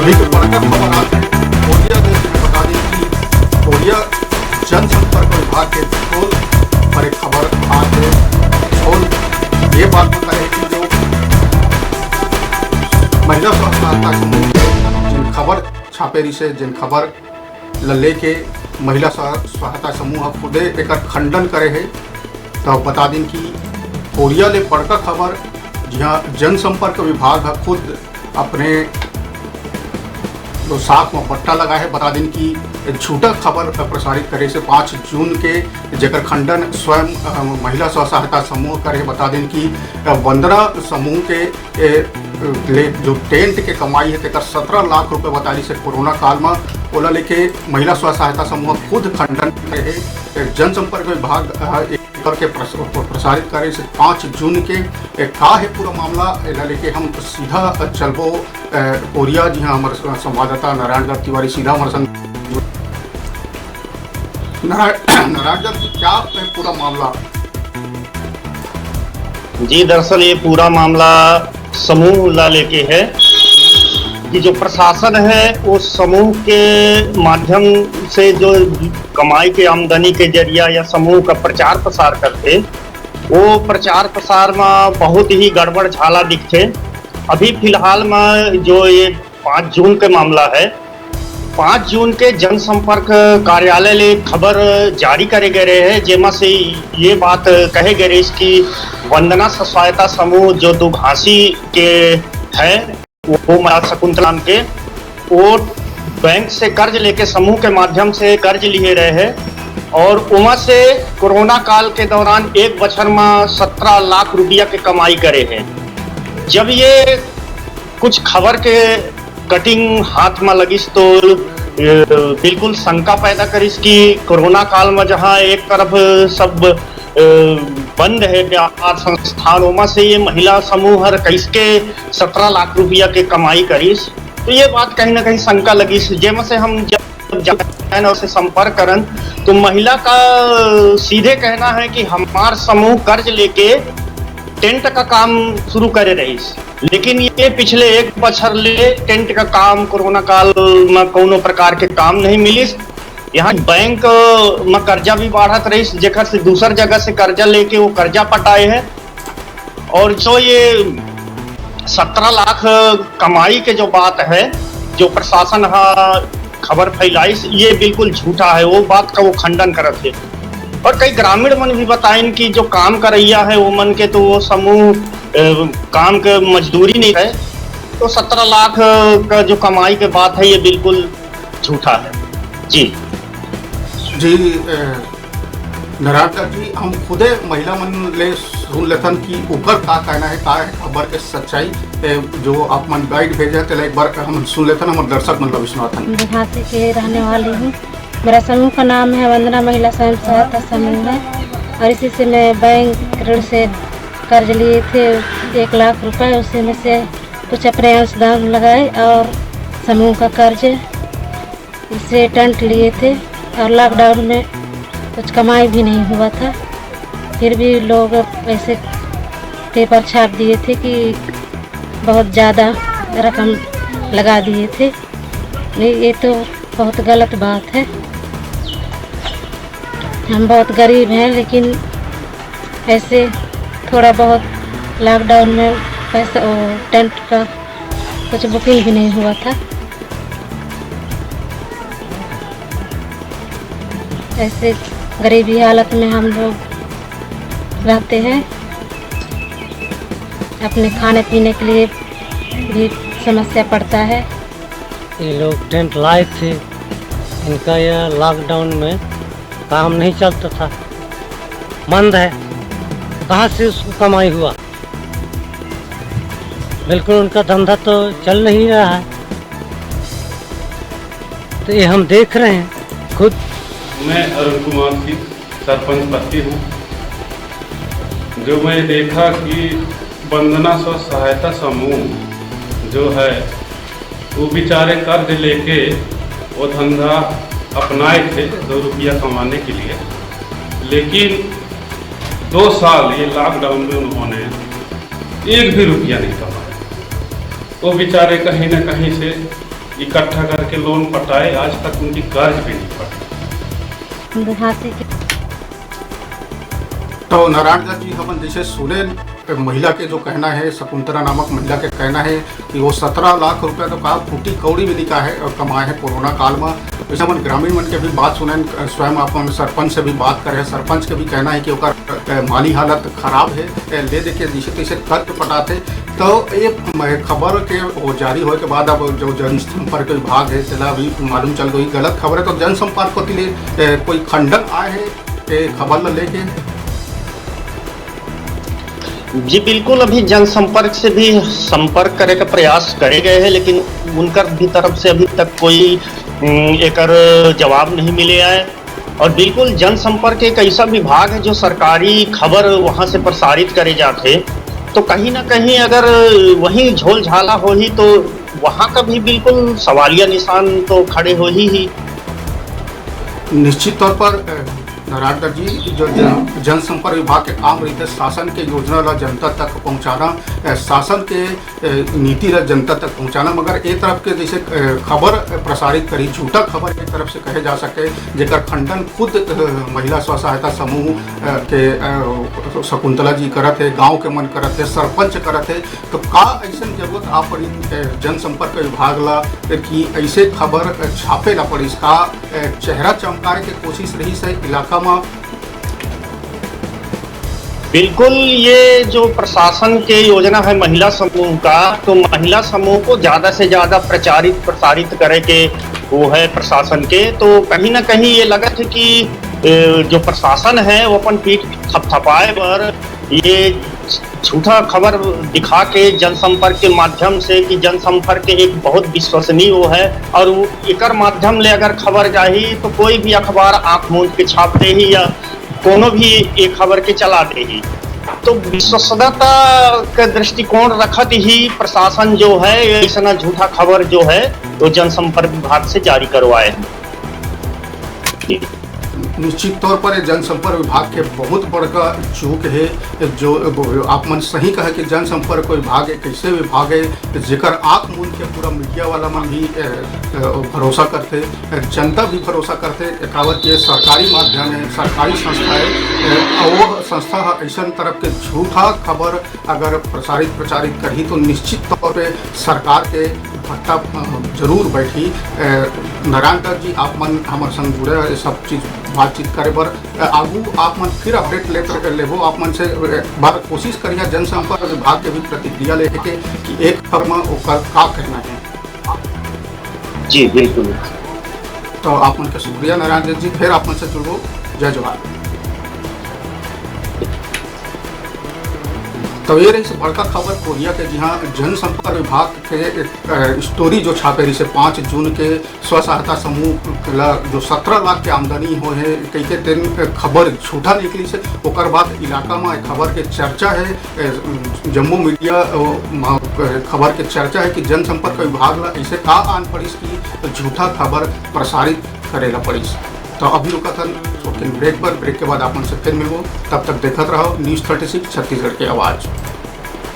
अभी तो बड़का खबर आ है कोरिया देश में। बता दें कि कोरिया जनसंपर्क विभाग के खोल पर एक खबर आज है और ये बात बता है कि जो महिला स्व सहायता समूह के जिन खबर छापेरी से जिन खबर लेके महिला सहायता समूह खुदे एक खंडन करे है। तो बता दें कि कोरिया ले बड़का खबर जहाँ जनसंपर्क विभाग खुद अपने साख में बट्टा लगा है। बता दें कि झूठा खबर प्रसारित करे से 5 जून के जेकर खंडन स्वयं महिला स्व सहायता समूह करे। बता दें कि वंदना समूह के जो टेंट के कमाई है तेकर 17 लाख रुपए बताली से कोरोना काल में ओला लेके महिला स्व सहायता समूह खुद खंडन करे है। जनसंपर्क विभाग करके प्रसारित करे से 5 जून के का है पूरा मामला एला लेके हम सीधा चलबो कोरिया। जी हाँ, हमारे संवाददाता नारायणगढ़ तिवारी सीधा हमारे संग। नारायणगढ़ जी, क्या है पूरा मामला? जी, दरअसल ये पूरा मामला समूह ला लेके है कि जो प्रशासन है वो समूह के माध्यम से जो कमाई के आमदनी के जरिया या समूह का प्रचार प्रसार करते, वो प्रचार प्रसार में बहुत ही गड़बड़ झाला दिखते। अभी फिलहाल में जो ये 5 जून के मामला है, 5 जून के जनसंपर्क कार्यालय ले खबर जारी करे गए है जेमा से ये बात कहे गए इसकी वंदना सहायता समूह जो दुघासी के है वो शकुंतला के वो बैंक से कर्ज लेके समूह के माध्यम से कर्ज लिए रहे हैं और उमा से कोरोना काल के दौरान एक बछर में 17 लाख रुपया के कमाई करे हैं। जब ये कुछ खबर के कटिंग हाथ में लगिस तो बिल्कुल शंका पैदा करिस कि कोरोना काल में जहाँ एक तरफ सब बंद है व्यापार संस्थान, ओमा से ये महिला समूह हर कैसे 17 लाख रुपया के कमाई करिस। तो ये बात कहीं ना कहीं शंका लगी जेमा से हम जब से संपर्क करन तो महिला का सीधे कहना है कि हमार समूह कर्ज लेके टेंट का काम शुरू करे रही, लेकिन ये पिछले एक बछर ले टेंट का काम कोरोना काल में कोनो प्रकार के काम नहीं मिलिस। यहाँ बैंक में कर्जा भी बढ़त रही जेकर से दूसर जगह से कर्जा लेके वो कर्जा पटाए है। और जो ये 17 लाख कमाई के जो बात है जो प्रशासन खबर फैलाई, ये बिल्कुल झूठा है। वो बात का वो खंडन करत है। और कई ग्रामीण मन भी बताएं कि जो काम करैया है वो मन के तो वो समूह काम के मजदूरी नहीं है। तो 17 लाख का जो कमाई के बात है ये बिल्कुल झूठा है। जी जी नारायणगढ़ जी, हम खुदे महिला मन ले सुन लेथन कि ऊपर का कहना है, का है खबर के सच्चाई जो आप मन गाइड भेजे थे एक बार हम सुन लेथन। हमारे दर्शक मन विश्वनाथन झांसी के रहने वाली हूँ। मेरा समूह का नाम है वंदना महिला स्वयं सहायता समूह है और इसी से मैं बैंक ऋण से कर्ज लिए थे 1 लाख रुपए। उसी में से कुछ अपने अंशदान लगाए और समूह का कर्ज इससे टेंट लिए थे और लॉकडाउन में कुछ कमाई भी नहीं हुआ था। फिर भी लोग ऐसे पेपर छाप दिए थे कि बहुत ज़्यादा रकम लगा दिए थे। ये तो बहुत गलत बात है। हम बहुत गरीब हैं लेकिन ऐसे थोड़ा बहुत लॉकडाउन में पैसा टेंट का कुछ बुकिंग भी नहीं हुआ था। ऐसे गरीबी हालत में हम लोग रहते हैं। अपने खाने पीने के लिए भी समस्या पड़ता है। ये लोग टेंट लाए थे, इनका यह लॉकडाउन में काम नहीं चलता था, बंद है, कहाँ से उसको कमाई हुआ? बिल्कुल उनका धंधा तो चल नहीं रहा है। तो ये हम देख रहे हैं खुद। मैं अरुण कुमार की सरपंच पति हूँ। जो मैं देखा कि वंदना स्व सहायता समूह जो है वो बेचारे कर्ज लेके वो धंधा अपनाए थे 2 रुपया कमाने के लिए, लेकिन 2 साल ये लॉकडाउन में उन्होंने 1 भी रुपया नहीं कमाया। वो बेचारे कहीं ना कहीं से इकट्ठा करके लोन पटाए, आज तक उनकी कर्ज भी नहीं पटा। झांसी के तो नारायण दत्त जी हम जैसे सुने महिला के जो कहना है, शकुंतला नामक महिला के कहना है कि वो 17 लाख रुपया तो कहा फूटी कौड़ी भी निकाह है और कमाए है कोरोना काल में। वैसे हम ग्रामीण मन के भी बात सुने, स्वयं अपन सरपंच से भी बात करे, सरपंच के भी कहना है कि ओकर माली हालत खराब है, ले दे के जैसे तैसे कर्ज पटाते। तो ये खबर के वो जारी होने के बाद अब जो जनसंपर्क विभाग है चला भी मालूम चल गई गलत खबर है, तो जनसंपर्क को लिए कोई खंडन आए है खबर ल लेके? जी बिल्कुल, अभी जनसंपर्क से भी संपर्क करे का प्रयास करे गए हैं, लेकिन उनकर भी तरफ से अभी तक कोई एक जवाब नहीं मिले है। और बिल्कुल जनसंपर्क एक ऐसा विभाग है जो सरकारी खबर वहाँ से प्रसारित करे जाते, तो कहीं ना कहीं अगर वहीं झोल झाला हो ही तो वहाँ का भी बिल्कुल सवालिया निशान तो खड़े हो ही। निश्चित तौर पर नारायण दत्त जी जो जनसंपर्क विभाग के काम रही थे शासन के योजना ला जनता तक पहुंचाना, शासन के नीति ला जनता तक पहुंचाना, मगर एक तरफ के जैसे खबर प्रसारित करी, झूठा खबर एक तरफ से कहे जा सके, जेकर खंडन खुद महिला स्व सहायता समूह के शकुंतला जी करत है, गांव के मन करत है, सरपंच करत है। तो का ऐसा जरूरत आ पड़ी जनसंपर्क विभाग ला कि ऐसे खबर छापे ला पड़ी? इसका चेहरा चमकाए के कोशिश रही से इलाका में? बिल्कुल, ये जो प्रशासन के योजना है महिला समूह का, तो महिला समूह को ज़्यादा से ज़्यादा प्रसारित करे के वो है प्रशासन के। तो कहीं ना कहीं ये लगा था कि जो प्रशासन है वो अपन पीठ थपथपाए पर ये झूठा खबर दिखा के जनसंपर्क के माध्यम से कि जनसंपर्क एक बहुत विश्वसनीय वो है और एकर माध्यम ले अगर खबर जाही तो कोई भी अखबार आंख मूंद के छाप दे ही या कोनो भी एक खबर के चला दे ही। तो विश्वसनीयता का दृष्टिकोण रखत ही प्रशासन जो है ऐसा झूठा खबर जो है वो जनसंपर्क विभाग से जारी करवाए हैं। निश्चित तौर पर जनसंपर्क विभाग के बहुत बड़का चूक है, जो आप मन सही कहे कि जनसंपर्क विभाग एक ऐसे विभाग है जेकर आँख मूंद के पूरा मीडिया वाला मन भी भरोसा करते, जनता भी भरोसा करते। एकावत ये सरकारी माध्यम है, सरकारी संस्था है, वो संस्था ऐसा तरफ के झूठा खबर अगर प्रचारित करी तो निश्चित तौर पर सरकार के भट्टा जरूर बैठी। नारायण दत्त जी आप मन हमारे संग जुड़े सब चीज़ बातचीत करे पर आगू आप मन फिर अपडेट लेते लेबो, आप मन से बार कोशिश करिए जनसंपर्क विभाग के भी प्रतिक्रिया लेके कि एक खबर में ओकर का कहना है। जी बिल्कुल, तो आप मन का शुक्रिया नारायण दत्त जी, फिर आप मन से जुड़ो। जय जवाहर। तो ये रही से बड़का खबर कोरिया के, जहाँ जनसंपर्क विभाग के स्टोरी जो छापे रही से 5 जून के स्व सहायता समूह जो 17 लाख के आमदनी हो है, कई के दिन खबर झूठा निकली से ओकर बाद इलाका में खबर के चर्चा है, जम्मू मीडिया खबर के चर्चा है कि जनसंपर्क विभाग ला ऐसे का आन पड़ी कि झूठा खबर प्रसारित करेला पड़ी। तो अभी रुका था ब्रेक पर, ब्रेक के बाद आप से फिर मिलो, तब तक देखते रहो न्यूज़ 36 छत्तीसगढ़ की आवाज़।